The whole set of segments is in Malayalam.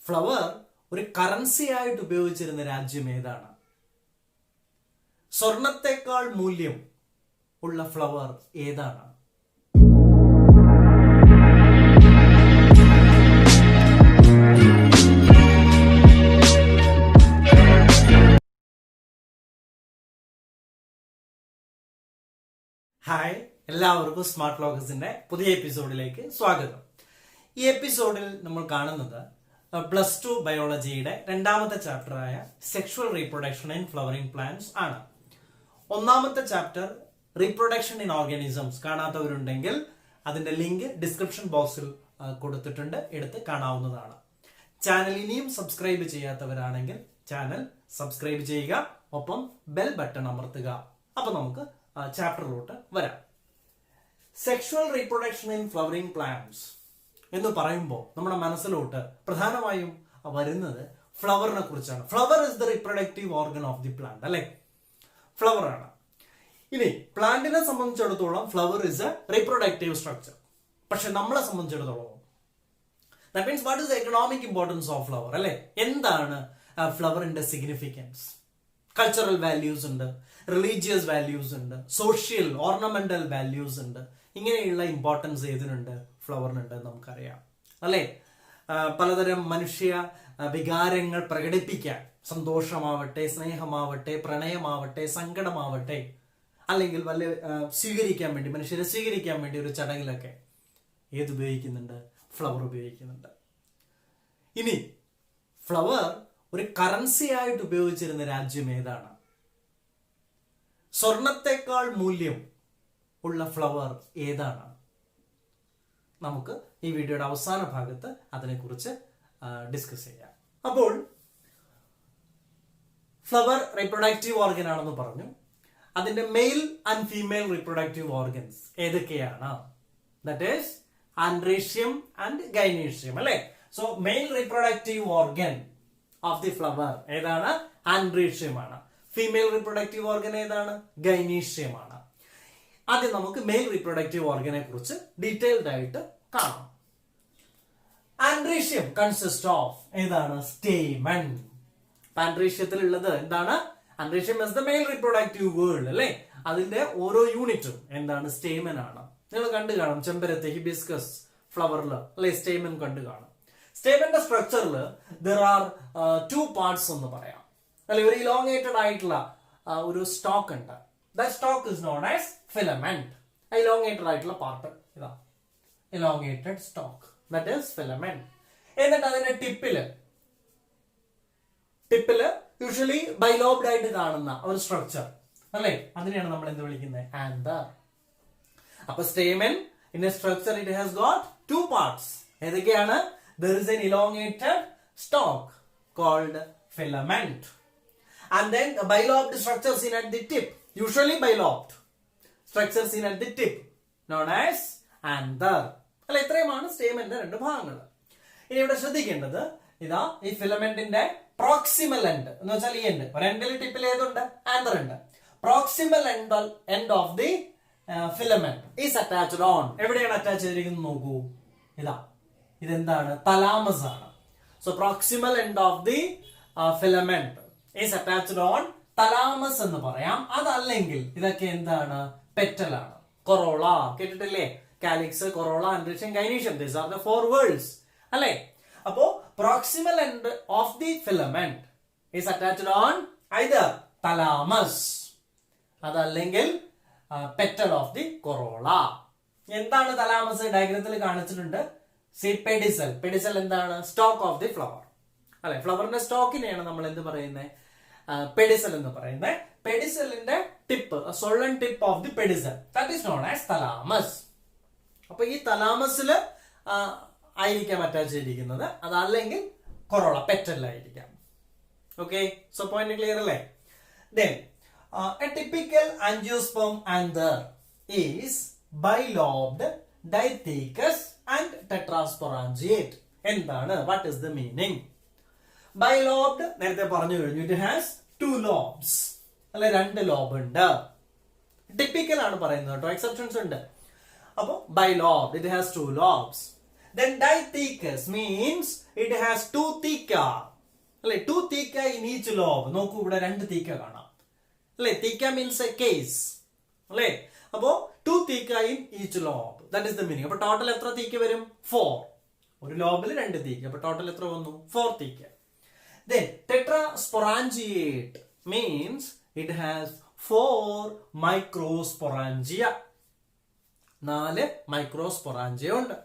ഫ്ലവർ ഒരു കറൻസി ആയിട്ട് ഉപയോഗിച്ചിരുന്ന രാജ്യം ഏതാണ്? സ്വർണത്തെക്കാൾ മൂല്യം ഉള്ള ഫ്ലവർ ഏതാണ്? ഹായ്, എല്ലാവർക്കും സ്മാർട്ട് ലോഗസിന്റെ പുതിയ എപ്പിസോഡിലേക്ക് സ്വാഗതം. ഈ എപ്പിസോഡിൽ നമ്മൾ കാണുന്നത് +2 ബയോളജിയുടെ രണ്ടാമത്തെ ചാപ്റ്ററായ sexual reproduction in flowering plants ആണ്. ഒന്നാമത്തെ ചാപ്റ്റർ റീപ്രൊഡക്ഷൻ ഇൻ ഓർഗാനിസംസ് കാണാത്തവരുണ്ടെങ്കിൽ അതിന്റെ ലിങ്ക് ഡിസ്ക്രിപ്ഷൻ ബോക്സിൽ കൊടുത്തിട്ടുണ്ട്, എടുത്ത് കാണാവുന്നതാണ്. ചാനൽ ഇനിയും സബ്സ്ക്രൈബ് ചെയ്യാത്തവരാണെങ്കിൽ ചാനൽ സബ്സ്ക്രൈബ് ചെയ്യുക, ഒപ്പം ബെൽ ബട്ടൺ അമർത്തുക. അപ്പൊ നമുക്ക് ചാപ്റ്ററിലോട്ട് വരാം. Sexual reproduction in flowering plants എന്ന് പറയുമ്പോൾ നമ്മുടെ മനസ്സിലോട്ട് പ്രധാനമായും വരുന്നത് ഫ്ലവറിനെ കുറിച്ചാണ്. Flower is the reproductive organ of the plant, അല്ലെ? ഫ്ലവർ ആണ്. ഇനി പ്ലാന്റിനെ സംബന്ധിച്ചിടത്തോളം flower is A reproductive structure. പക്ഷെ നമ്മളെ സംബന്ധിച്ചിടത്തോളം that means what is the economic importance of flower, അല്ലെ? എന്താണ് ഫ്ലവറിന്റെ സിഗ്നിഫിക്കൻസ്? കൾച്ചറൽ വാല്യൂസ് ഉണ്ട്, റിലീജിയസ് വാല്യൂസ് ഉണ്ട്, സോഷ്യൽ ഓർണമെന്റൽ വാല്യൂസ് ഉണ്ട്. ഇങ്ങനെയുള്ള ഇമ്പോർട്ടൻസ് ഏതിനുണ്ട്? ഫ്ലവറിനുണ്ട്, നമുക്കറിയാം, അല്ലെ? പലതരം മനുഷ്യ വികാരങ്ങൾ പ്രകടിപ്പിക്കാൻ, സന്തോഷമാവട്ടെ, സ്നേഹമാവട്ടെ, പ്രണയമാവട്ടെ, സങ്കടമാവട്ടെ, അല്ലെങ്കിൽ വല്ല സ്വീകരിക്കാൻ വേണ്ടി, മനുഷ്യരെ സ്വീകരിക്കാൻ വേണ്ടി ഒരു ചടങ്ങിലൊക്കെ ഏത് ഉപയോഗിക്കുന്നുണ്ട്? ഫ്ലവർ ഉപയോഗിക്കുന്നുണ്ട്. ഇനി ഫ്ലവർ ഒരു കറൻസി ആയിട്ട് ഉപയോഗിച്ചിരുന്ന രാജ്യം ഏതാണ്? സ്വർണത്തെക്കാൾ മൂല്യം ഉള്ള ഫ്ലവർ ഏതാണ്? നമുക്ക് ഈ വീഡിയോയുടെ അവസാന ഭാഗത്ത് അതിനെക്കുറിച്ച് ഡിസ്കസ് ചെയ്യാം. അപ്പോൾ ഫ്ലവർ റീപ്രൊഡക്റ്റീവ് ഓർഗൻ ആണെന്ന് പറഞ്ഞു. അതിന്റെ male and female reproductive organs ഏതൊക്കെയാണ്? That is androecium and gynoecium, അല്ലെ? So male reproductive organ of the flower ഏതാണ്? ആൻഡ്രീഷ്യമാണ്. ഫീമെയിൽ റീപ്രൊഡക്റ്റീവ് ഓർഗൻ ഏതാണ്? ഗൈനീഷ്യമാണ്. ആദ്യം നമുക്ക് മെയിൽ റീപ്രൊഡക്റ്റീവ് ഓർഗനെ കുറിച്ച് ഡീറ്റെയിൽഡ് ആയിട്ട് കാണാം. ആൻഡ്രീഷ്യം കൺസിസ്റ്റ് ഓഫ് ഏതാണ്? സ്റ്റേമൻ. ആൻഡ്രീഷ്യത്തിൽ ഉള്ളത് എന്താണ്? Androecium is the mail reproductive world, അല്ലെ? അതിന്റെ ഓരോ യൂണിറ്റും എന്താണ്? സ്റ്റേമൻ ആണ്. നിങ്ങൾ കണ്ടു കാണും ചെമ്പരത്തി, ഹിബിസ്കസ് ഫ്ലവറിൽ, അല്ലെ? സ്റ്റേമൻ കണ്ടു കാണും. സ്റ്റേമന്റെ സ്ട്രക്ചറിൽ ദർ ആർ 2 പാർട്സ് എന്ന് പറയാം, അല്ലെ? ഒരു ഇലോങ്ങേറ്റഡ് ആയിട്ടുള്ള ഒരു സ്റ്റോക്ക് ഉണ്ട്. That stock is known as filament. Elongated ആയിട്ടുള്ള പാർട്ട് ഇതാ, elongated stock, that is filament. എന്നിട്ട് അതിന്റെ ടിപ്പില് യൂഷ്വലി ബൈലോബ്ഡ് ആയിട്ട് കാണുന്ന ഒരു സ്ട്രക്ചർ, അല്ലെ? അതിനെയാണ് നമ്മൾ എന്ത് വിളിക്കുന്നത്? ആന്തർ. അപ്പൊ stamen in A structure it has got 2 parts. ഏതൊക്കെയാണ്? There is an elongated stalk called filament, and then a bilobed structure seen at the tip, usually bilobed structure seen at the tip, known as anther. അല്ല, ഇത്രയുമാണ് സ്റ്റേമന്റെ 2 ഭാഗങ്ങൾ. ഇനി ഇവിടെ ശ്രദ്ധിക്കേണ്ടത് ഇതാ, ഈ ഫിലമെന്റിന്റെ പ്രോക്സിമൽ എൻഡ് എന്ന് വെച്ചാൽ ഈ എൻഡ്, ഒരു എൻഡിൽ ടിപ്പിൽ ഏതുണ്ട്? ആന്തർ ഉണ്ട്. Proximal end of the filament is attached on. എവിടെയാണ് അറ്റാച്ച് ചെയ്തിരിക്കുന്നത്? നോക്കൂ, ഇതാ, ഇതെന്താണ്? തലാമസ് ആണ്. So proximal end of the filament is attached on thalamus എന്ന് പറയാം. അതല്ലെങ്കിൽ ഇതൊക്കെ എന്താണ്? പെറ്റൽ ആണ്. കൊറോള കേട്ടിട്ടില്ലേ? Calyx, corolla, androecium, gynoecium, these are the 4 words, അല്ലെ? അപ്പോ proximal end of the filament is attached on either thalamus, അതല്ലെങ്കിൽ പെറ്റൽ ഓഫ് ദി കൊറോള. എന്താണ് തലാമസ്? ഡയഗ്രത്തിൽ കാണിച്ചിട്ടുണ്ട്. പെഡിസൽ. പെഡിസൽ എന്താണ്? സ്റ്റോക്ക് ഓഫ് ദി ഫ്ലവർ, അല്ലെ? ഫ്ലവറിന്റെ സ്റ്റോക്കിനെയാണ് നമ്മൾ എന്ത് പറയുന്നത്? പെഡിസൽ എന്ന് പറയുന്നത്. പെഡിസലിന്റെ tip, swollen tip of the pedicel, that is known as thalamus. അപ്പൊ ഈ തലാമസിൽ ആയിരിക്കാം അറ്റാച്ച് ചെയ്തിരിക്കുന്നത്, അതല്ലെങ്കിൽ കൊറോള, പെറ്റലിലായിരിക്കാം. ഓക്കെ, സോ പോയിന്റ് ക്ലിയർ അല്ലേ? Then a typical angiosperm anther is bilobed, dithecous and tetrasporangiate. എന്താണ്? What is the meaning? Bilobed നേരത്തെ പറഞ്ഞു കഴിഞ്ഞു. It has 2 lobes, അല്ലെ? 2 ലോബ് ഉണ്ട്. ടിപ്പിക്കൽ ആണ് പറയുന്നത് കേട്ടോ, എക്സെപ്ഷൻസ് ഉണ്ട്. അപ്പൊ bilobed, it has 2 lobes. Then dithecus means it has two theca. അല്ലെ, two theca in each lobe. നോക്കൂ, ഇവിടെ രണ്ട് തീക്ക കാണാം അല്ലെ. തീക്ക മീൻസ് എ കേസ് അല്ലെ. അപ്പോ two theca in each lobe, that is the meaning. അപ്പൊ ടോട്ടൽ എത്ര തീക്ക വരും? 4. ഒരു ലോബിൽ രണ്ട് തീക്ക, അപ്പൊ ടോട്ടൽ എത്ര വന്നു? 4 തീക്ക. Then tetrasporangiate means it has 4 microsporangia. 4 microsporangia ഉണ്ട്.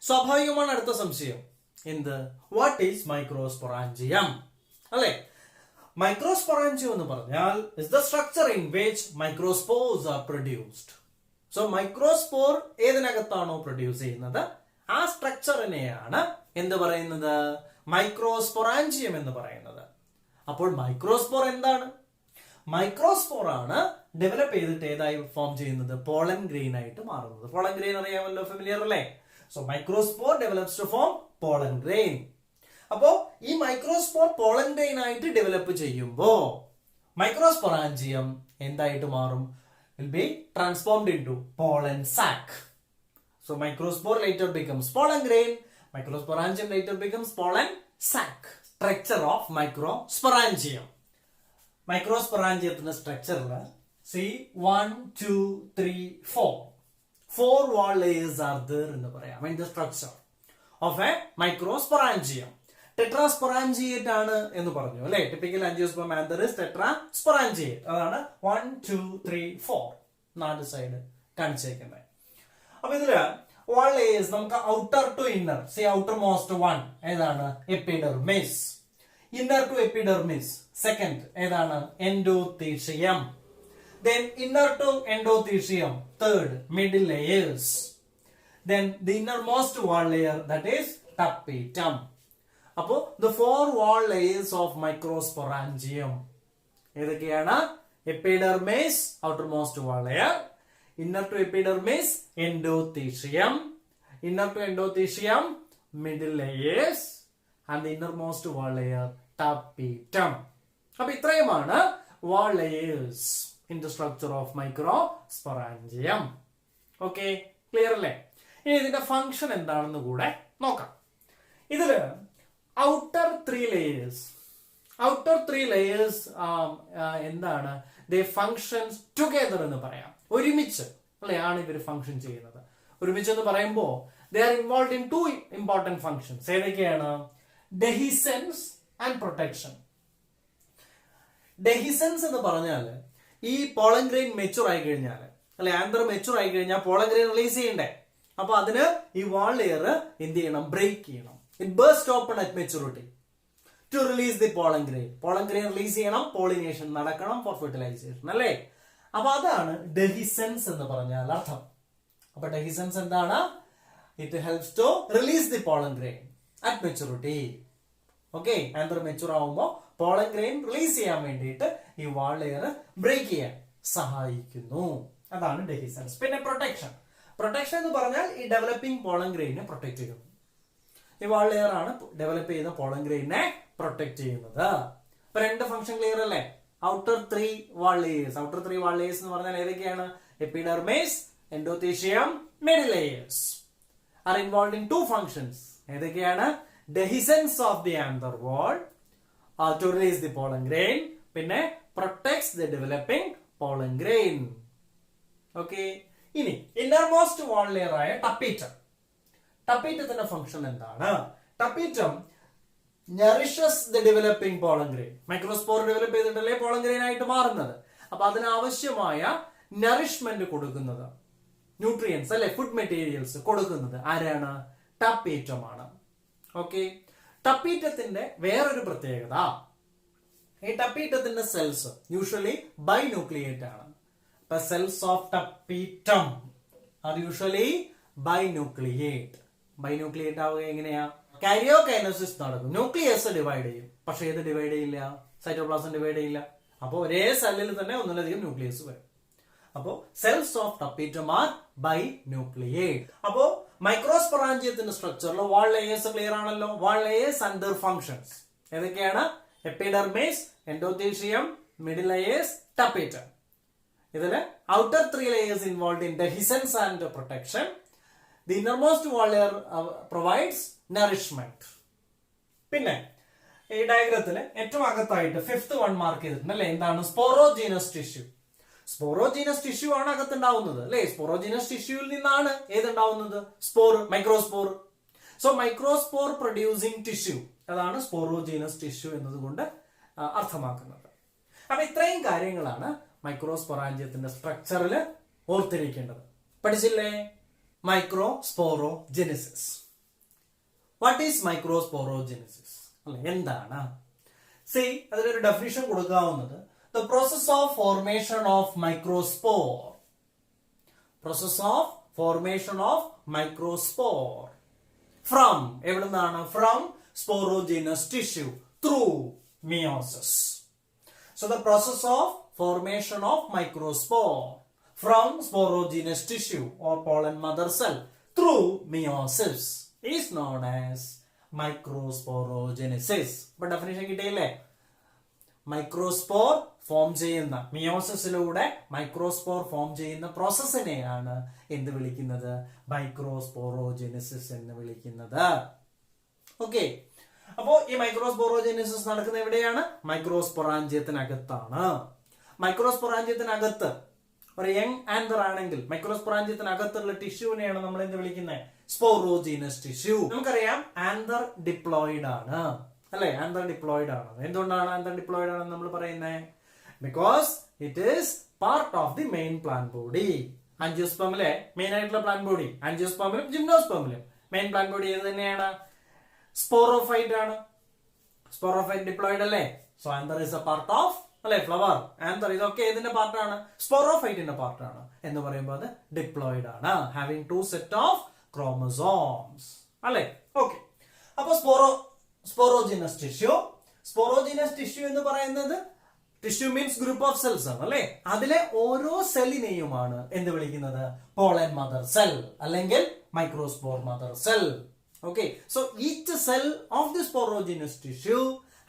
സ്വാഭാവികമാണ് അടുത്ത സംശയം, എന്ത്? വാട്ട് ഈസ് മൈക്രോസ്പൊറാഞ്ചിയം അല്ലെ. മൈക്രോസ്പൊറാഞ്ചിയം എന്ന് പറഞ്ഞാൽ is the structure in which microspores are produced. So microspore ഏതിനകത്താണോ പ്രൊഡ്യൂസ് ചെയ്യുന്നത് ആ സ്ട്രക്ചറിനെയാണ് എന്ത് പറയുന്നത്? മൈക്രോസ്പൊറാഞ്ചിയം എന്ന് പറയുന്നത്. അപ്പോൾ മൈക്രോസ്പോർ എന്താണ്? മൈക്രോസ്പോർ ആണ് ഡെവലപ്പ് ചെയ്തിട്ട് ഏതായി ഫോം ചെയ്യുന്നത്? പോളൻ ഗ്രെയിൻ ആയിട്ട് മാറുന്നത്. പോളൻ ഗ്രെയിൻ അറിയാമല്ലോ, ഫെമിലിയർ അല്ലേ? So microspore develops to form pollen grain. അപ്പോ ഈ മൈക്രോസ്പോർ പോളൻ ഗ്രെയിൻ ആയിട്ട് ഡെവലപ്പ് ചെയ്യുമ്പോ മൈക്രോസ്പൊറാഞ്ചിയം എന്തായിട്ട് മാറും? Will be transformed into pollen sac. So microspore later becomes pollen grain. Microsporangium later becomes pollen sac. Structure of microsporangium. മൈക്രോസ്പൊറാഞ്ചിയത്തിന്റെ സ്ട്രക്ചറിൽ see 1 2 3 4 wall layers are there എന്ന് പറയാം in the structure of a microsporangium. ടെട്രാസ്പൊറാഞ്ചിയേറ്റ് ആണ് എന്ന് പറഞ്ഞു അല്ലെ. Typical angiosperm anther is tetrasporangiate. അതാണ് 1 2 3 4 4 സൈഡ് കാണിച്ചേക്കുന്നത്. അപ്പൊ ഇതില് വാൾ ലേയേഴ്സ് നമുക്ക് outer to inner, see outermost one ഏതാണ്? Epidermis. Inner to epidermis second ഏതാണ്? Endothecium. Then inner to endothelium third, middle layers. Then the innermost wall layer, that is tapetum. അപ്പോ the 4 wall layers of microsporangium ഏതൊക്കെയാണ്? Epidermis outermost wall layer, inner to epidermis endothelium, inner to endothelium middle layers and the innermost wall layer tapetum. അപ്പൊ ഇത്രയുമാണ് wall layers in the structure of microsporangium. Okay, clear അല്ലേ? ഇനി ഇതിന്റെ ഫംഗ്ഷൻ എന്താണെന്ന് കൂടെ നോക്കാം. ഇതില് ഔട്ടർ 3 layers എന്താണ്? they functions together എന്ന് പറയാം. ഒരുമിച്ച് അല്ലെ ആണ് ഇവർ ഫംഗ്ഷൻ ചെയ്യുന്നത്. ഒരുമിച്ച് എന്ന് പറയുമ്പോൾ they are involved in 2 important functions. ഏതൊക്കെയാണ്? dehiscence and protection. dehiscence എന്ന് പറഞ്ഞാൽ ഈ പോളൻ ഗ്രെയിൻ മെച്ചൂർ ആയി കഴിഞ്ഞാൽ അല്ലെ, ആന്തർ മെച്ചൂർ ആയി കഴിഞ്ഞാൽ പോളൻ ഗ്രെയിൻ റിലീസ് ചെയ്യണ്ടേ. അപ്പൊ അതിന് ഈ വാൾ ലെയർ എന്ത് ചെയ്യണം? ബ്രേക്ക് ചെയ്യണം. It burst open at maturity to release the pollen grain. Pollen grain release ചെയ്യണം, പോളിനേഷൻ നടക്കണം ഫോർ ഫെർട്ടിലൈസേഷൻ അല്ലേ. അപ്പൊ അതാണ് ഡെഹിസെൻസ് എന്ന് പറഞ്ഞാൽ അർത്ഥം. അപ്പൊ ഡെഹിസെൻസ് എന്താണ്? It helps to release the pollen grain at maturity. Okay, anther mature ആവുമ്പോൾ പോളൻ ഗ്രെയിൻ റിലീസ് ചെയ്യാൻ വേണ്ടിയിട്ട് ഈ വാൾ ലെയർ ബ്രേക്ക് ചെയ്യാൻ സഹായിക്കുന്നു. അതാണ് ഡെഹിസെൻസ്. പിന്നെ പ്രൊട്ടക്ഷൻ. പ്രൊട്ടക്ഷൻ എന്ന് പറഞ്ഞാൽ ഈ ഡെവലപ്പിംഗ് പോളൻ ഗ്രെയിനെ പ്രൊട്ടക്ട് ചെയ്യുന്നു. ഈ വാൾ ലെയർ ആണ് ഡെവലപ്പ് ചെയ്യുന്ന പോളൻ ഗ്രെയിനെ പ്രൊട്ടക്ട് ചെയ്യുന്നത്. അപ്പൊ രണ്ട് ഫംഗ്ഷൻ ക്ലിയർ അല്ലേ? Outer 3 wall layers. Outer 3 wall layers എന്ന് പറഞ്ഞാൽ ഏതൊക്കെയാണ്? Epidermis, endothecium, middle layers are involved in 2 functions. ഏതൊക്കെയാണ്? dehiscence of the anther wall to release the pollen grain, പിന്നെ protects the developing pollen grain. Okay, ഇനി innermost wall layer ആയ tapetum. ടപ്പീറ്റത്തിന്റെ ഫംഗ്ഷൻ എന്താണ്? Tapetum nourishes the developing pollen grain. Microspore develop ചെയ്തിട്ടല്ലേ പോളൻ ഗ്രെയിൻ ആയിട്ട് മാറുന്നത്. അപ്പൊ അതിനാവശ്യമായ നറിഷ്മെന്റ് കൊടുക്കുന്നത്, ന്യൂട്രിയൻസ് അല്ലെ, ഫുഡ് മെറ്റീരിയൽസ് കൊടുക്കുന്നത് ആരാണ്? ടപ്പീറ്റം ആണ്. ഓക്കെ, ടപ്പീറ്റത്തിന്റെ വേറൊരു പ്രത്യേകത, ഈ ടപ്പീറ്റത്തിന്റെ സെൽസ് യൂഷ്വലി ബൈന്യൂക്ലിയേറ്റ് ആണ്. അപ്പൊ cells of tapetum are usually binucleate. Binucleate ആവുക എങ്ങനെയാ? കാരിയോകൈനസിസ് നടക്കും, ന്യൂക്ലിയസ് ഡിവൈഡ് ചെയ്യും. പക്ഷെ ഏത് ഡിവൈഡ് ചെയ്യില്ല? സൈറ്റോപ്ലാസം ഡിവൈഡ് ചെയ്യില്ല. അപ്പോൾ ഒരേ സെല്ലിൽ തന്നെ ഒന്നിലധികം ന്യൂക്ലിയസ് വരും. അപ്പോ cells of tapetum are binucleate. അപ്പോ മൈക്രോസ്പൊറാഞ്ചിയത്തിന്റെ സ്ട്രക്ചറിൽ വാൾ ലേയേഴ്സ് ക്ലിയർ ആണല്ലോ. Wall layers and their functions ഏതൊക്കെയാണ്? Epidermis, endothecium, middle layers, tapetum. ഇതില് outer 3 layers involve in dehiscence and protection. The innermost wall layer provides nourishment. പിന്നെ ഈ ഡയഗ്രത്തിൽ ഏറ്റവും അകത്തായിട്ട് ഫിഫ്ത് വൺ മാർക്ക് ചെയ്തിട്ടുണ്ട് അല്ലെ, എന്താണ്? Sporogenous tissue. സ്പോറോജീനസ് ടിഷ്യൂ ആണ് അകത്തുണ്ടാവുന്നത് അല്ലെ. സ്പോറോജീനസ് ടിഷ്യൂവിൽ നിന്നാണ് ഏതുണ്ടാവുന്നത്? Spore, microspore. So microspore producing tissue, അതാണ് സ്പോറോജീനസ് ടിഷ്യൂ എന്നതുകൊണ്ട് അർത്ഥമാക്കുന്നത്. അപ്പൊ ഇത്രയും കാര്യങ്ങളാണ് മൈക്രോസ്പൊറാഞ്ചിയത്തിന്റെ സ്ട്രക്ചറിൽ ഓർത്തിരിക്കേണ്ടത്. പഠിച്ചില്ലേ? മൈക്രോസ്പോറോജെനിസിസ്. വാട്ട് ഈസ് മൈക്രോസ്പോറോജെനിസിസ് അല്ലെ, എന്താണ്? സി, അതിലൊരു definition കൊടുക്കാവുന്നത് the process of formation of microspore. Process of formation of microspore from എവിടുന്നാണ്? From sporogenous tissue through meiosis. So the process of formation of microspore from sporogenous tissue or pollen mother cell through meiosis is known as microsporogenesis. But definition കിട്ടിയില്ലേ? മൈക്രോസ്പോർ ഫോം ചെയ്യുന്ന, മിയോസിസിലൂടെ മൈക്രോസ്പോർ ഫോം ചെയ്യുന്ന പ്രോസസ്സിനെയാണ് എന്ത് വിളിക്കുന്നത്? മൈക്രോസ്പോറോജെനിസിസ് എന്ന് വിളിക്കുന്നത്. ഓക്കെ, അപ്പോ ഈ മൈക്രോസ്പോറോജെനിസിസ് നടക്കുന്ന എവിടെയാണ്? മൈക്രോസ്പൊറാഞ്ചിയത്തിനകത്താണ്. മൈക്രോസ്പൊറാഞ്ചിയത്തിനകത്ത് ഒരു യങ് ആന്തർ ആണെങ്കിൽ മൈക്രോസ്പൊറാഞ്ചിയത്തിനകത്തുള്ള ടിഷ്യൂവിനെയാണ് നമ്മൾ എന്ത് വിളിക്കുന്നത്? Sporogenous tissue. നമുക്കറിയാം ആന്തർ ഡിപ്ലോയിഡ് ആണ് അല്ലെ, ആന്തർ ഡിപ്ലോയിഡ് ആണ്. എന്തുകൊണ്ടാണ് ആന്തർ ഡിപ്ലോയിഡ് ആണെന്ന് നമ്മൾ പറയുന്നത്? Because it is part of the main plant body. ആൻജിയോസ്പെർമിലെ മെയിൻ ആയിട്ടുള്ള പ്ലാന്റ് ബോഡി, ആൻജിയോസ്പെർമിലും ജിംനോസ്പെർമിലും മെയിൻ പ്ലാന്റ് ബോഡി ഏത് തന്നെയാണ്? സ്പോറോഫൈറ്റ് ആണ്. സ്പോറോഫൈറ്റ് ഡിപ്ലോയിഡ് അല്ലേ. So anther is a part of അല്ലെ, ഫ്ലവർ, ആന്തർ, ഇതൊക്കെ ഏതിന്റെ പാർട്ടാണ്? സ്പോറോഫൈറ്റിന്റെ പാർട്ടാണ്. എന്ന് പറയുമ്പോൾ അത് ഡിപ്ലോയിഡ് ആണ്, ഹാവിംഗ് 2 സെറ്റ് ഓഫ് ക്രോമസോംസ് അല്ലെ. ഓക്കെ, അപ്പൊ സ്പോറോജീനസ് ടിഷ്യൂ. സ്പോറോജീനസ് ടിഷ്യൂ എന്ന് പറയുന്നത് tissue means group of cells ആണ് അല്ലെ. അതിലെ ഓരോ സെല്ലിനെയുമാണ് എന്ത് വിളിക്കുന്നത്? പോളൻ മദർ സെൽ അല്ലെങ്കിൽ microspore mother cell. Okay, so each cell of the sporogenous tissue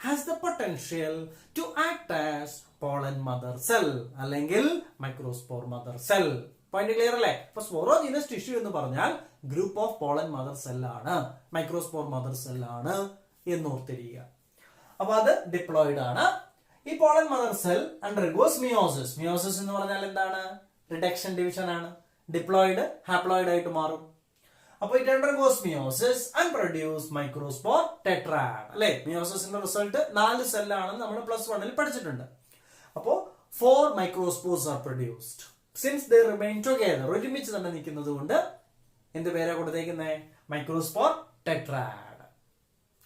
has the potential to act as pollen mother cell അല്ലെങ്കിൽ microspore mother cell. Point clear അല്ലേ? അപ്പൊ സ്പോറോജീനസ് ടിഷ്യൂ എന്ന് പറഞ്ഞാൽ group of pollen mother cell ആണ്, മൈക്രോസ്പോർ മദർ സെൽ ആണ് എന്ന് ഓർത്തിരിക്കുക. അപ്പൊ അത് ഡിപ്ലോയിഡ് ആണ്. ഈ pollen mother cell undergoes meiosis. Meiosis എന്ന് പറഞ്ഞാൽ എന്താണ്? റിഡക്ഷൻ ഡിവിഷൻ ആണ്. ഡിപ്ലോയിഡ് ഹാപ്ലോയിഡ് ആയിട്ട് മാറും. അപ്പൊ it undergoes meiosis and produce microspore tetrad അല്ലെ. മിയോസിസിന്റെ റിസൾട്ട് 4 സെല്ലാണെന്ന് നമ്മൾ +1 പഠിച്ചിട്ടുണ്ട്. അപ്പോ 4 microspores are produced. Since they remain together, ഒരുമിച്ച് തന്നെ നിൽക്കുന്നത് കൊണ്ട് എന്ത് പേരാ കൊടുത്തേക്കുന്നത്? Microspore tetrad.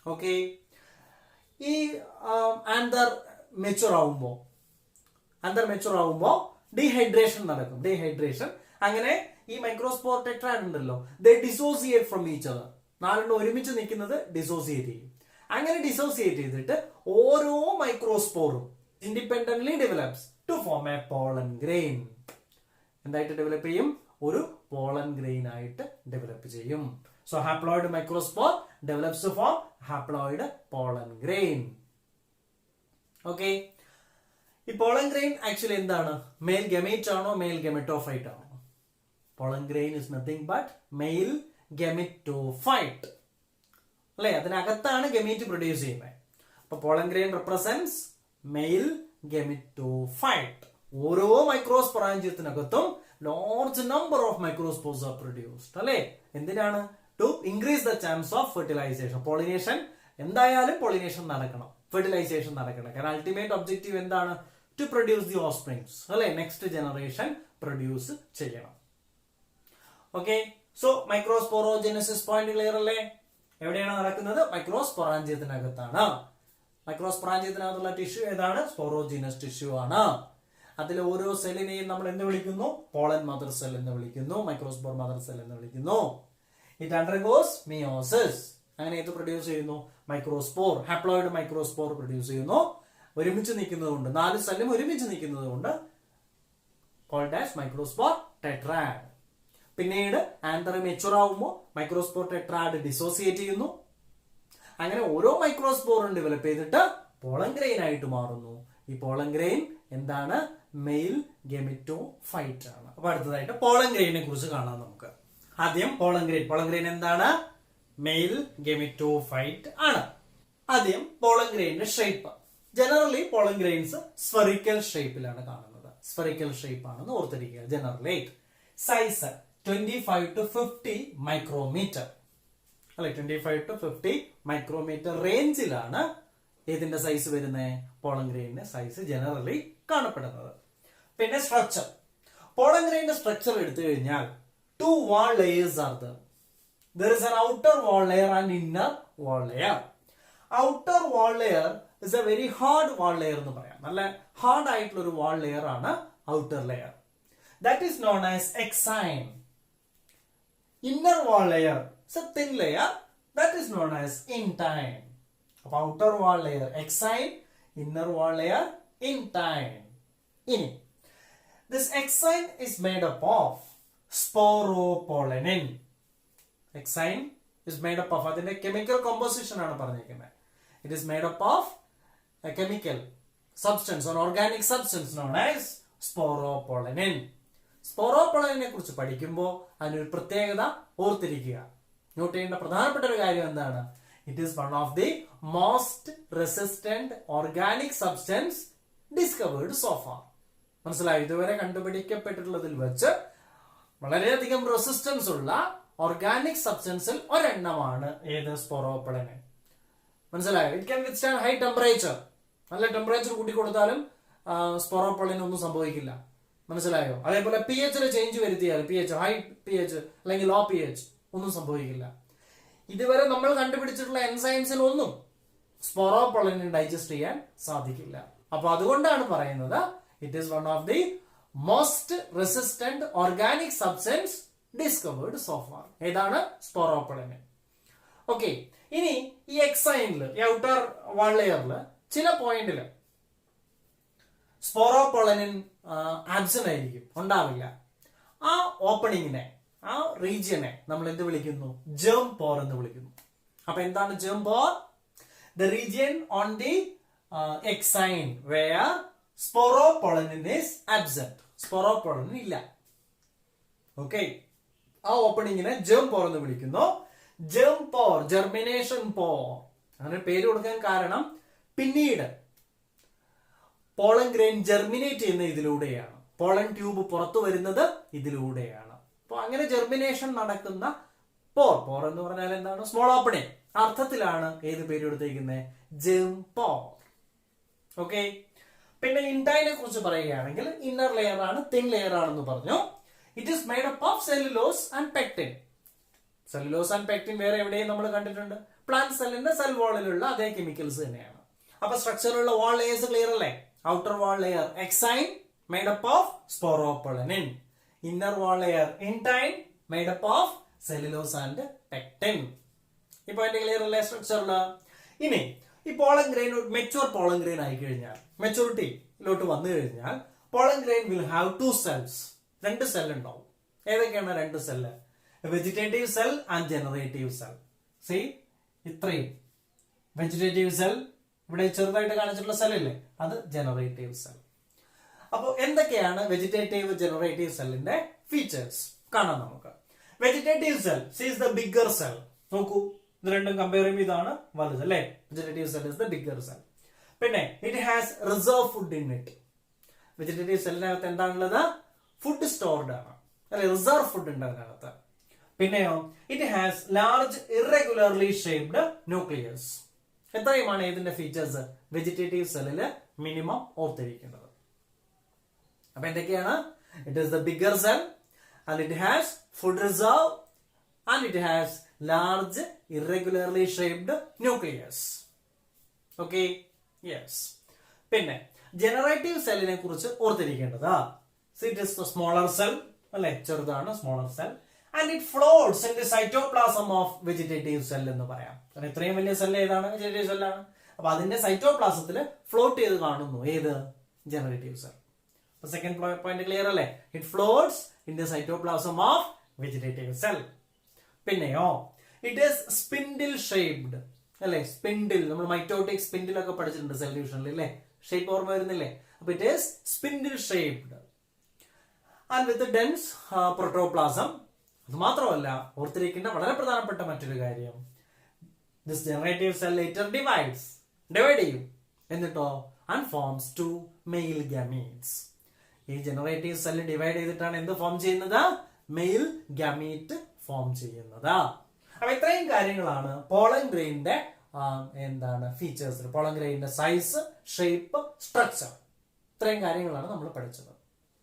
ഓക്കെ, ഈ ആന്തർ മെച്ചുർ ആവുമ്പോ ഡീഹൈഡ്രേഷൻ നടക്കും. ഡീഹൈഡ്രേഷൻ, അങ്ങനെ ഈ മൈക്രോസ്പോർ ടെട്രാഡ് ഉണ്ടല്ലോ, they dissociate from each other. 4 ഒരുമിച്ച് നിൽക്കുന്നത് ഡിസോസിയേറ്റ് ചെയ്യും. അങ്ങനെ ഡിസോസിയേറ്റ് ചെയ്തിട്ട് ഓരോ മൈക്രോസ്പോറും independently develops to form a pollen grain. എന്തായിട്ട് ഡെവലപ്പ് ചെയ്യും? ഒരു പോളൻ ഗ്രെയിൻ ആയിട്ട് ഡെവലപ്പ് ചെയ്യും. So haploid microspore develops to form haploid pollen grain. Okay. ഈ pollen grain actually എന്താണ്? Male gamete ആണോ male gametophyte ആണോ? Pollen grain is nothing but male gametophyte. അല്ലേ, അതിനകത്താണ് ഗമീറ്റ് പ്രൊഡ്യൂസ് ചെയ്യുന്നത്. അപ്പൊ pollen grain represents male gametophyte. ഓരോ മൈക്രോസ്പൊറാഞ്ചിയത്തിനകത്തും large number of microspores are produced. അല്ലേ, എന്തിനാണ്? To increase the chance of fertilization. Pollination എന്തായാലും pollination നടക്കണം, fertilization നടക്കണം. കാരണം ultimate objective എന്താണ്? To produce the offsprings അല്ലെ, നെക്സ്റ്റ് ജനറേഷൻ പ്രൊഡ്യൂസ് ചെയ്യണം. Okay, so microsporogenesis point clear അല്ലേ? എവിടെയാണ് നടക്കുന്നത്? മൈക്രോസ്പൊറാഞ്ചിയത്തിനകത്താണ്. മൈക്രോസ്പൊറാഞ്ചിയത്തിനകത്തുള്ള ടിഷ്യൂ ഏതാണ്? സ്പോറോജീനസ് ടിഷ്യൂ ആണ്. അതിലെ ഓരോ സെല്ലിനെയും നമ്മൾ എന്ത് വിളിക്കുന്നു? പോളൻ മദർ സെൽ എന്ന് വിളിക്കുന്നു, മൈക്രോസ്പോർ മദർ സെൽ എന്ന് വിളിക്കുന്നു. It undergoes meiosis. അങ്ങനെ ഇത് പ്രൊഡ്യൂസ് ചെയ്യുന്നു? മൈക്രോസ്പോർ, ഹാപ്ലോയിഡ് മൈക്രോസ്പോർ പ്രൊഡ്യൂസ് ചെയ്യുന്നു. ഒരുമിച്ച് നിൽക്കുന്നതുകൊണ്ട്, 4 സെല്ലും ഒരുമിച്ച് നിൽക്കുന്നതുകൊണ്ട് called as microspore tetrad. പിന്നീട് ആന്തർ മെച്ചുർ ആവുമ്പോൾ മൈക്രോസ്പോർ ടെട്രാഡ് ഡിസോസിയേറ്റ് ചെയ്യുന്നു. അങ്ങനെ ഓരോ മൈക്രോസ്പോറും ഡെവലപ്പ് ചെയ്തിട്ട് പോളൻ ഗ്രെയിൻ ആയിട്ട് മാറുന്നു. ഈ പോളൻ ഗ്രെയിൻ എന്താണ്? മെയിൽ ഗെമിറ്റോഫൈറ്റ് ആണ്. അപ്പൊ അടുത്തതായിട്ട് പോളൻ ഗ്രെയിനെ കുറിച്ച് കാണാം നമുക്ക്. ആദ്യം പോളൻ ഗ്രെയിൻ എന്താണ്? മെയിൽ ഗെമിറ്റോഫൈറ്റ് ആണ്. ആദ്യം പോളൻ ഗ്രെയിനിന്റെ shape. Generally pollen grains spherical ഷേപ്പിലാണ് കാണുന്നത്. സ്ഫെറിക്കൽ ഷേപ്പ് ആണെന്ന് ഓർത്തിരിക്കുക ജനറലി. സൈസ് 25 to 50 മൈക്രോമീറ്റർ അല്ലെ, 25 to 50 മൈക്രോമീറ്റർ റേഞ്ചിലാണ് ഏതിന്റെ സൈസ് വരുന്നത്? പോളൻ ഗ്രെയിനിന്റെ സൈസ് ജനറലി കാണപ്പെടുന്നത്. പിന്നെ സ്ട്രക്ചർ. പോളൻ ഗ്രെയിനിന്റെ സ്ട്രക്ചർ എടുത്തു കഴിഞ്ഞാൽ 2 wall layers are there. There is an outer wall layer and inner wall layer. Outer wall layer is a very hard wall layer എന്ന് പറയാം. നല്ല ഹാർഡ് ആയിട്ടുള്ള ഒരു wall layer ആണ് outer layer. That is known as exine. Inner wall layer is a thin layer. That is known as intine. അപ്പൊ outer wall layer exine, inner wall layer intine. ഇനി this exine is made up of sporopollenin. Exine is made up of, അതിന്റെ കെമിക്കൽ കോമ്പോസിഷൻ ആണ് പറഞ്ഞിരിക്കുന്നത്. It is made up of a chemical substance or organic substance known as sporopollenin. സ്പോറോപൊളനെ കുറിച്ച് പഠിക്കുമ്പോൾ അതിനൊരു പ്രത്യേകത ഓർത്തിരിക്കുക. നോട്ട് ചെയ്യേണ്ട പ്രധാനപ്പെട്ട ഒരു കാര്യം എന്താണ്? It is one of the most resistant organic substance discovered so far. മനസ്സിലായി? ഇതുവരെ കണ്ടുപിടിക്കപ്പെട്ടിട്ടുള്ളതിൽ വെച്ച് വളരെയധികം റെസിസ്റ്റൻസ് ഉള്ള ഓർഗാനിക് സബ്സ്റ്റൻസിൽ ഒരെണ്ണമാണ് ഏത്? സ്പോറോപൊളൻ. മനസ്സിലായോ? It can withstand high temperature. നല്ല ടെമ്പറേച്ചർ കൂട്ടി കൊടുത്താലും സ്പോറോപൊളൻ ഒന്നും സംഭവിക്കില്ല. മനസ്സിലായോ? അതേപോലെ പി എച്ചിൽ ചേഞ്ച് വരുത്തിയാൽ, P H high P H അല്ലെങ്കിൽ ലോ പി എച്ച്, ഒന്നും സംഭവിക്കില്ല. ഇതുവരെ നമ്മൾ കണ്ടുപിടിച്ചിട്ടുള്ള എൻസൈംസിൽ ഒന്നും സ്പോറോപൊളനെ ഡൈജസ്റ്റ് ചെയ്യാൻ സാധിക്കില്ല. അപ്പൊ അതുകൊണ്ടാണ് പറയുന്നത് it is one of the most resistant organic substance discovered so far. ഏതാണ്? സ്പോറോപൊളൻ. ഓക്കെ, ഇനി ഈ എക്സൈനില്, ഈ ഔട്ടർ വാൾ ലെയറില് ചില പോയിന്റില് സ്പോറോപൊളനിൻ ആബ്സെന്റ് ആയിരിക്കും, ഉണ്ടാവില്ല. ആ ഓപ്പണിങ്ങിനെ, ആ റീജിയനെ നമ്മൾ എന്ത് വിളിക്കുന്നു? ജേം പോർ എന്ന് വിളിക്കുന്നു. അപ്പൊ എന്താണ് germ pore? The region on the exine where sporopollenin is absent. Sporopollenin ഇല്ല. ഓക്കെ, ആ ഓപ്പണിങ്ങിനെ ജേം പോർ എന്ന് വിളിക്കുന്നു. ജേം പോർ, ജെർമിനേഷൻ പോർ, അങ്ങനെ പേര് കൊടുക്കാൻ കാരണം പിന്നീട് പോളൻ ഗ്രെയിൻ ജെർമിനേറ്റ് ചെയ്യുന്ന ഇതിലൂടെയാണ്. പോളൻ ട്യൂബ് പുറത്തു വരുന്നത് ഇതിലൂടെയാണ്. അപ്പൊ അങ്ങനെ ജെർമിനേഷൻ നടക്കുന്ന പോർ എന്ന് പറഞ്ഞാൽ എന്താണ്? Small opening. അർത്ഥത്തിലാണ് ഏത് പേര് കൊടുത്തിരിക്കുന്നത്? ജേം പോർ. ഓക്കെ, പിന്നെ ഇൻടൈനെ കുറിച്ച് പറയുകയാണെങ്കിൽ ഇന്നർ ലെയർ ആണ്, തിൻ ലെയർ ആണെന്ന് പറഞ്ഞു. It is made up of cellulose and pectin. Cellulose and pectin വേറെ എവിടെയും നമ്മൾ കണ്ടിട്ടുണ്ട്. പ്ലാന്റ് സെല്ലിന്റെ സെൽ വാളിലുള്ള അതേ കെമിക്കൽസ് തന്നെയാണ്. അപ്പൊ സ്ട്രക്ചറിലുള്ള വാൾ ലെയേഴ്സ് ക്ലിയർ അല്ലേ? Outer wall layer exine made up of sporopollenin. Inner wall layer intine made up of cellulose and pectin. ഈ പോയിന്റ് ക്ലിയർ അല്ലേ സ്ട്രക്ചറില്? ഇനി ഈ pollen grain mature pollen grain ആയി കഴിഞ്ഞാൽ, മെച്ചൂരിറ്റിയിലോട്ട് വന്നു കഴിഞ്ഞാൽ pollen grain will have 2 cells. 2 cell ഉണ്ടാവും. ഏതൊക്കെയാണ് 2 cell? Vegetative cell and generative cell. See, ഇത്രയും വെജിറ്റേറ്റീവ് സെൽ, ഇവിടെ ചെറുതായിട്ട് കാണിച്ചിട്ടുള്ള സെല്ലില്ലേ, അത് ജനറേറ്റീവ് സെൽ. അപ്പോൾ എന്തൊക്കെയാണ് വെജിറ്റേറ്റീവ് ജനറേറ്റീവ് സെല്ലിന്റെ ഫീച്ചേഴ്സ് കാണാം നമുക്ക്. Vegetative cell is the bigger cell. നോക്കൂ, ഇത് രണ്ടും കമ്പയർ ചെയ്യുമ്പോൾ ഇതാണ് വലുത് അല്ലേ? Vegetative cell is the bigger cell. പിന്നെ it has reserve food in it. Vegetative സെല്ലിനകത്ത് എന്താണുള്ളത്? ഫുഡ് സ്റ്റോർഡ് ആണ് അല്ലെ? റിസർവ് ഫുഡ് ഉണ്ട് അതിനകത്ത്. പിന്നെയോ it has large irregularly shaped nucleus. എത്രയുമാണ് ഇതിന്റെ ഫീച്ചേഴ്സ്? വെജിറ്റേറ്റീവ് സെല്ലില് മിനിമം ഓർത്തിരിക്കുന്നത്. അപ്പൊ എന്തൊക്കെയാണ്? It is the bigger cell and it has food reserve and it has large irregularly shaped nucleus. Okay, yes. പിന്നെ ജനറേറ്റീവ് സെല്ലിനെ കുറിച്ച് ഓർത്തിരിക്കേണ്ടത് it is the smaller cell അല്ലെ? ചെറുതാണ്, smaller cell. And it floats in the cytoplasm of vegetative cell എന്ന് പറയാം. കാരണം ഇത്രയും വലിയ സെൽ ഏതാണ്? വെജിറ്റേറ്റീവ് സെല്ലാണ്. അപ്പൊ അതിന്റെ സൈറ്റോപ്ലാസത്തിൽ ഫ്ലോട്ട് ചെയ്ത് കാണുന്നു ഏത്? Generative cell. അപ്പൊ സെക്കൻഡ് പോയിന്റ് ക്ലിയർ അല്ലേ? It floats in the cytoplasm of vegetative cell. പിന്നെയോ ഇറ്റ് ഈസ് സ്പിൻഡിൽ ഷേപ്ഡ് അല്ലെ? സ്പിൻഡിൽ, നമ്മൾ മൈറ്റോട്ടിക് സ്പിൻഡിൽ ഒക്കെ പഠിച്ചിട്ടുണ്ട് സൊല്യൂഷനിൽ അല്ലേ? ഷേപ്പ് ഓർമ്മ വരുന്നില്ലേ? അപ്പൊ it is spindle shaped and with dense protoplasm അത് മാത്രമല്ല, ഓർത്തിരിക്കേണ്ട വളരെ പ്രധാനപ്പെട്ട മറ്റൊരു കാര്യം, this generative cell later divide ചെയ്യും, എന്നിട്ടോ and forms two male gametes. ഈ ജനറേറ്റീവ് സെൽ ഡിവൈഡ് ചെയ്തിട്ടാണ് എന്ത് ഫോം ചെയ്യുന്നത്? മെയിൽ ഗമീറ്റ് ഫോം ചെയ്യുന്നത്. അപ്പൊ ഇത്രയും കാര്യങ്ങളാണ് പോളൻ ഗ്രെയിനിന്റെ ഫീച്ചേഴ്സ്. പോളൻ ഗ്രെയിനിന്റെ സൈസ്, ഷേപ്പ്, സ്ട്രക്ചർ, ഇത്രയും കാര്യങ്ങളാണ് നമ്മൾ പഠിച്ചത്.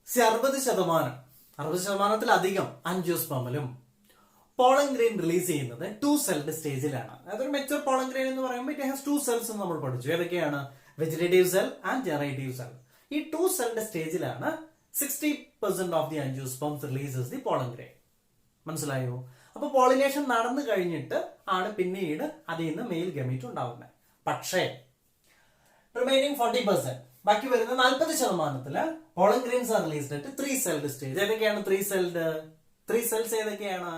60%-60%-ലധികം ആൻജിയോസ്പെർമിലും പോളൻ ഗ്രെയിൻ റിലീസ് ചെയ്യുന്നത് 2 സെൽഡ് സ്റ്റേജിലാണ്. അതൊരു മെച്ചൂർ പോളൻ ഗ്രെയിൻ എന്ന് പറയുമ്പോൾ ഇറ്റ് ഹാസ് 2 സെൽസ് എന്ന് നമ്മൾ പഠിച്ചു. ഏതൊക്കെയാണ്? Vegetative cell and generative cell. ഈ 2 സെൽഡ് സ്റ്റേജിലാണ് 60% of the angiosperms releases the pollen grain. മനസ്സിലായോ? അപ്പൊ പോളിനേഷൻ നടന്നു കഴിഞ്ഞിട്ട് ആണ് പിന്നീട് അതിൽ നിന്ന് മെയിൽ ഗമീറ്റ് ഉണ്ടാവുന്നത്. പക്ഷേ റിമൈനിങ് 40%, ബാക്കി വരുന്ന 40%-ല് pollen grains are released at 3 celled stage. ഏതൊക്കെയാണ് 3 സെൽസ്? ഏതൊക്കെയാണ്?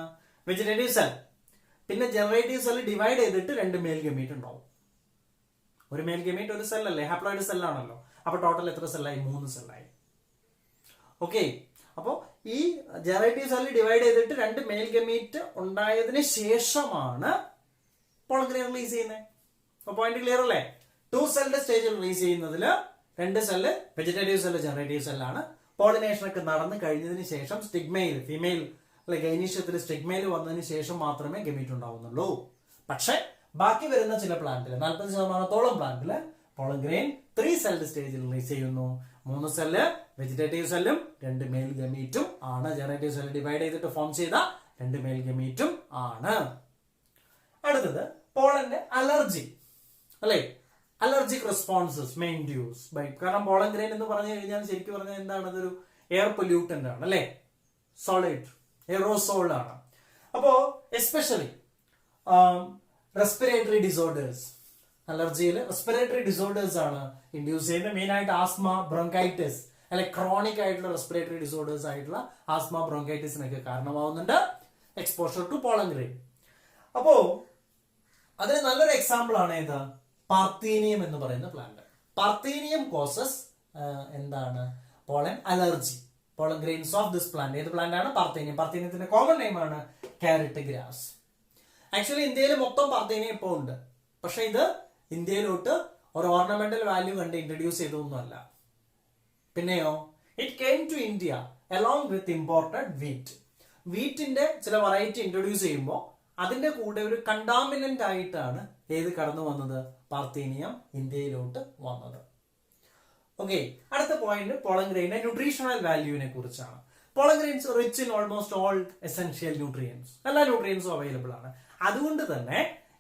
വെജിറ്റേറ്റീവ് സെൽ, പിന്നെ ജനറേറ്റീവ് സെൽ ഡിവൈഡ് ചെയ്തിട്ട് 2 മെയിൽ ഗമീറ്റ് ഉണ്ടാവും. ഒരു മെയിൽ ഗമീറ്റ് ഒരു സെൽ അല്ലേ, ഹാപ്ലോയിഡ് സെല്ലാണല്ലോ. അപ്പൊ ടോട്ടൽ എത്ര സെല്ലായി? 3 സെല്ലായി. ഓക്കെ, അപ്പോ ഈ ജനറേറ്റീവ് സെൽ ഡിവൈഡ് ചെയ്തിട്ട് 2 മെയിൽ ഗമീറ്റ് ഉണ്ടായതിനു ശേഷമാണ് പോളൻ ഗ്രെയിൻ റിലീസ് ചെയ്യുന്നത്. അപ്പൊ പോയിന്റ് ക്ലിയർ അല്ലേ? 2 സെൽഡ് സ്റ്റേജിൽ റിലീസ് ചെയ്യുന്നതില് 2 സെല്ല് വെജിറ്റേറ്റീവ് സെല്ല്, ജനറേറ്റീവ് സെല്ലാണ്. പോളിനേഷൻ ഒക്കെ നടന്നു കഴിഞ്ഞതിന് ശേഷം സ്റ്റിഗ്മയിൽ, ഫീമെയിൽ ഗൈനീഷ്യത്തിൽ സ്റ്റിഗ്മയിൽ വന്നതിന് ശേഷം മാത്രമേ ഗമീറ്റ് ഉണ്ടാവുന്നുള്ളൂ. പക്ഷെ ബാക്കി വരുന്ന ചില പ്ലാന്റില്, 40%-ഓളം പ്ലാന്റില് പോളൻ ഗ്രെയിൻ 3 സെൽഡ് സ്റ്റേജിൽ റിലീസ് ചെയ്യുന്നു. 3 സെല്ല് വെജിറ്റേറ്റീവ് സെല്ലും 2 മെയിൽ ഗമീറ്റും ആണ്. ജനറേറ്റീവ് സെല്ല് ഡിവൈഡ് ചെയ്തിട്ട് ഫോം ചെയ്ത 2 മെയിൽ ഗമീറ്റും ആണ്. അടുത്തത് പോളന്റെ അലർജി അല്ലെ, allergic responses main induce by. കാരണം പോളൻ ഗ്രെയിൻ എന്ന് പറഞ്ഞു കഴിഞ്ഞാൽ ശരിക്കും പറഞ്ഞാൽ എന്താണ്? അതൊരു എയർ പൊല്യൂട്ടന്റ് ആണ് അല്ലെ, സോളിഡ് എയറോസോൾ ആണ്. അപ്പോ എസ്പെഷ്യലി റെസ്പിറേറ്ററി ഡിസോർഡേഴ്സ്, അലർജിയിൽ റെസ്പിറേറ്ററി ഡിസോർഡേഴ്സ് ആണ് ഇൻഡ്യൂസ് ചെയ്യുന്നത്. മെയിൻ ആയിട്ട് ആസ്മ, ബ്രോങ്കൈറ്റിസ് അല്ലെ, ക്രോണിക് ആയിട്ടുള്ള റെസ്പിറേറ്ററി ഡിസോർഡേഴ്സ് ആയിട്ടുള്ള ആസ്മ, ബ്രോങ്കൈറ്റിസിനൊക്കെ കാരണമാവുന്നുണ്ട് എക്സ്പോഷർ ടു പോളൻ ഗ്രെയിൻ. അപ്പോ അതിന് നല്ലൊരു എക്സാമ്പിൾ ആണ് ഏത്? പാർത്തീനിയം എന്ന് പറയുന്ന plant. Parthenium causes pollen allergy. Pollen grains of this plant. ഏത് പ്ലാന്റ് ആണ്? പാർത്തീനിയം. പാർത്തീനിയത്തിന്റെ കോമൺ നെയിം ആണ് ക്യാരറ്റ് ഗ്രാസ്. ആക്ച്വലി ഇന്ത്യയിൽ മൊത്തം പാർത്തീനിയം ഇപ്പോൾ ഉണ്ട്. പക്ഷെ ഇത് ഇന്ത്യയിലോട്ട് ഒരു ഓർണമെന്റൽ വാല്യൂ കണ്ട് ഇൻട്രൊഡ്യൂസ് ചെയ്തൊന്നുമല്ല. പിന്നെയോ it came to India along with imported wheat. വീറ്റിന്റെ ചില വെറൈറ്റി ഇൻട്രൊഡ്യൂസ് ചെയ്യുമ്പോൾ അതിന്റെ കൂടെ ഒരു കണ്ടാമിനന്റ് ആയിട്ടാണ് ഏത് കടന്നു വന്നത്? പാർത്തീനിയം ഇന്ത്യയിലോട്ട് വന്നത്. ഓക്കെ, അടുത്ത പോയിന്റ് പോളൻ ഗ്രെയിന്റെ ന്യൂട്രീഷണൽ വാല്യൂവിനെ കുറിച്ചാണ്. Pollen grains rich in almost all essential nutrients. എല്ലാ ന്യൂട്രിയൻസും അവൈലബിൾ ആണ്. അതുകൊണ്ട് തന്നെ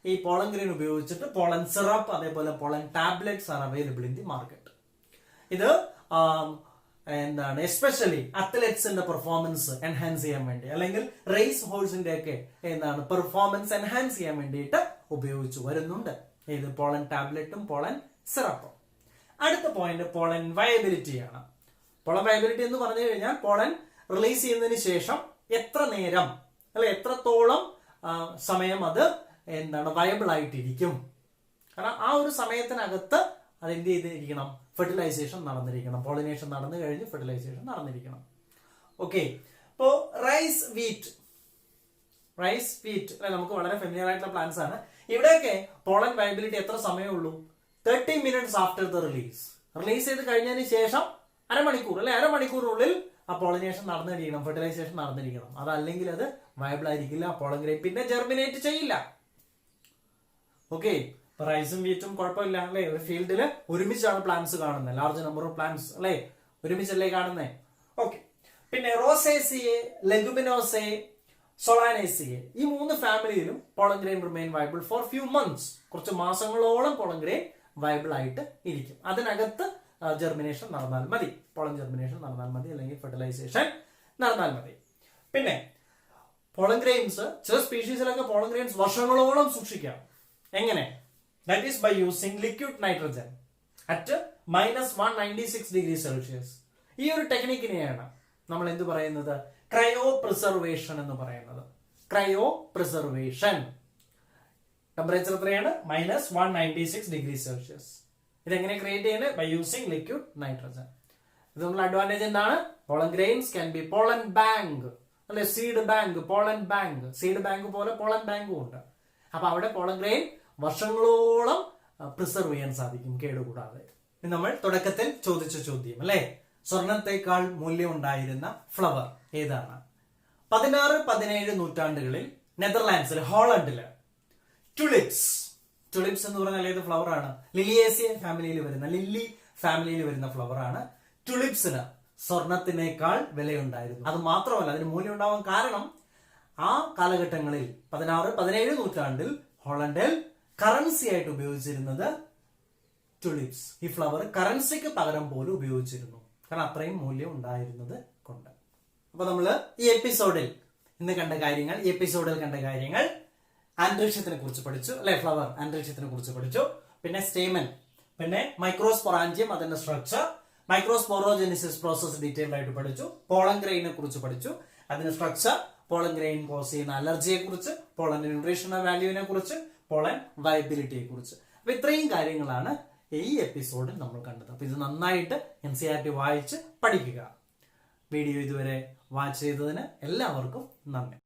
ഈ പോളൻ ഗ്രെയിൻ ഉപയോഗിച്ചിട്ട് പോളൻ സിറപ്പ്, അതേപോലെ pollen tablets are available in the market. ഇത് എസ്പെഷ്യലി അത്ലറ്റ്സിന്റെ പെർഫോമൻസ് എൻഹാൻസ് ചെയ്യാൻ വേണ്ടി, അല്ലെങ്കിൽ റേസ് ഹോഴ്സിന്റെ ഒക്കെ പെർഫോമൻസ് എൻഹാൻസ് ചെയ്യാൻ വേണ്ടിയിട്ട് ഉപയോഗിച്ചു വരുന്നുണ്ട്. ഏത്? പോളൻ ടാബ്ലറ്റും പോളൻ സിറപ്പും. അടുത്ത പോയിന്റ് പോളൻ വയബിലിറ്റി ആണ്. പോളൻ വയബിലിറ്റി എന്ന് പറഞ്ഞു കഴിഞ്ഞാൽ പോളൻ റിലീസ് ചെയ്യുന്നതിന് ശേഷം എത്ര നേരം അല്ലെ, എത്രത്തോളം സമയം അത് വയബിൾ ആയിട്ടിരിക്കും. കാരണം ആ ഒരു സമയത്തിനകത്ത് അത് എന്ത് ചെയ്തിരിക്കണം? ഫെർട്ടിലൈസേഷൻ നടന്നിരിക്കണം. പോളിനേഷൻ നടന്നു കഴിഞ്ഞ് ഫെർട്ടിലൈസേഷൻ നടന്നിരിക്കണം. ഓക്കെ, ഇപ്പോ റൈസ് വീറ്റ് അല്ലെ, നമുക്ക് വളരെ ഫെമിലിയർ ആയിട്ടുള്ള പ്ലാന്റ്സ് ആണ്. ഇവിടെയൊക്കെ പോളൻ വയബിലിറ്റി എത്ര സമയമുള്ളൂ? 30 minutes ആഫ്റ്റർ ദ റിലീസ് ചെയ്ത് കഴിഞ്ഞതിന് ശേഷം അരമണിക്കൂറിനുള്ളിൽ ആ പോളിനേഷൻ നടന്നിരിക്കണം, ഫെർട്ടിലൈസേഷൻ നടന്നിരിക്കണം. അതല്ലെങ്കിൽ അത് വയബിൾ ആയിരിക്കില്ല. പോളൻ ഗ്രെയിൻ പിന്നെ ജെർമിനേറ്റ് ചെയ്യില്ല. ഓക്കെ, റൈസും വീറ്റും കുഴപ്പമില്ല അല്ലെ, ഒരു ഫീൽഡിൽ ഒരുമിച്ചാണ് പ്ലാന്റ്സ് കാണുന്നത്. ലാർജ് നമ്പർ ഓഫ് പ്ലാന്റ്സ് അല്ലെ, ഒരുമിച്ചല്ലേ കാണുന്നത്. ഓക്കെ, പിന്നെ റോസേസിയെ, ലെഗുമിനോസെ, സൊളാനേസിയെ, ഈ 3 ഫാമിലിയിലും pollen grain remain viable for few months. കുറച്ച് മാസങ്ങളോളം പോളൻ ഗ്രെയിൻ വയബിൾ ആയിട്ട് ഇരിക്കും. അതിനകത്ത് ജെർമിനേഷൻ നടന്നാൽ മതി, പോളൻ ജെർമിനേഷൻ നടന്നാൽ മതി, അല്ലെങ്കിൽ ഫെർട്ടിലൈസേഷൻ നടന്നാൽ മതി. പിന്നെ പോളൻ ഗ്രെയിൻസ് ചില സ്പീഷീസിലൊക്കെ പോളൻ ഗ്രെയിൻസ് വർഷങ്ങളോളം സൂക്ഷിക്കാം. എങ്ങനെ? That is by using liquid nitrogen at -196 degrees Celsius. ഈ ഒരു ടെക്നിക്കിനെയാണ് നമ്മൾ എന്ത് പറയുന്നത്? ക്രയോ പ്രിസർവേഷൻ എന്ന് പറയുന്നത്. Cryo preservation. ടെമ്പറേച്ചർ എത്രയാണ്? -196 degrees Celsius. ഇതെങ്ങനെ ക്രിയേറ്റ് ചെയ്യുന്നത്? By using liquid nitrogen. ഇതുകൊണ്ടുള്ള അഡ്വാൻറ്റേജ് എന്താണ്? Pollen grains can be pollen bank. അല്ലെ? Seed bank, pollen bank, seed bank പോലെ പോളൻ ബാങ്കും ഉണ്ട്. അപ്പൊ അവിടെ പോളൻ ഗ്രെയിൻ വർഷങ്ങളോളം പ്രിസർവ് ചെയ്യാൻ സാധിക്കും കേടുകൂടാതെ. നമ്മൾ തുടക്കത്തിൽ ചോദിച്ച ചോദ്യം അല്ലെ, സ്വർണത്തെക്കാൾ മൂല്യം ഉണ്ടായിരുന്ന ഫ്ലവർ ഏതാണ്? 16-17 നൂറ്റാണ്ടുകളിൽ നെതർലാൻഡ്സിൽ, ഹോളണ്ടില് ടുലിപ്സ്. ടുലിപ്സ് എന്ന് പറഞ്ഞാൽ ഏത് ഫ്ലവർ ആണ്? ലിലിയേസിയ ഫാമിലിയിൽ വരുന്ന, ലില്ലി ഫാമിലിയിൽ വരുന്ന ഫ്ലവർ ആണ്. ടുലിപ്സിന് സ്വർണത്തിനേക്കാൾ വിലയുണ്ടായിരുന്നു. അത് മാത്രമല്ല, അതിന് മൂല്യം ഉണ്ടാവാൻ കാരണം ആ കാലഘട്ടങ്ങളിൽ 16-17 നൂറ്റാണ്ടിൽ ഹോളണ്ടിൽ കറൻസി ആയിട്ട് ഉപയോഗിച്ചിരുന്നത് ടുലിപ്സ്. ഈ ഫ്ലവർ കറൻസിക്ക് പകരം പോലും ഉപയോഗിച്ചിരുന്നു, കാരണം അത്രയും മൂല്യം ഉണ്ടായിരുന്നത് കൊണ്ട്. അപ്പൊ നമ്മള് ഈ എപ്പിസോഡിൽ കണ്ട കാര്യങ്ങൾ ആന്ത്രിക്ഷത്തിനെ കുറിച്ച് പഠിച്ചു അല്ലെ? ഫ്ലവർ ആന്ത്രിക്ഷത്തിനെ കുറിച്ച് പഠിച്ചു. പിന്നെ സ്റ്റേമൻ, പിന്നെ മൈക്രോസ്പൊറാഞ്ചിയം, അതിന്റെ സ്ട്രക്ചർ, മൈക്രോസ്പോറോജെനിസിസ് പ്രോസസ് ഡീറ്റെയിൽഡ് ആയിട്ട് പഠിച്ചു. പോളൻ ഗ്രെയിനെ കുറിച്ച് പഠിച്ചു, അതിന്റെ സ്ട്രക്ചർ, പോളൻ ഗ്രെയിൻ കോസ് ചെയ്യുന്ന അലർജിയെ കുറിച്ച്, പോളൻ ന്യൂട്രീഷണൽ വാല്യൂവിനെ കുറിച്ച്, പോളൻ വയബിലിറ്റിയെ കുറിച്ച്. അപ്പൊ ഇത്രയും കാര്യങ്ങളാണ് ഈ എപ്പിസോഡിൽ നമ്മൾ കണ്ടത്. അപ്പൊ ഇത് നന്നായിട്ട് NCERT വായിച്ച് പഠിക്കുക. വീഡിയോ ഇതുവരെ വാച്ച് ചെയ്തതിന് എല്ലാവർക്കും നന്ദി.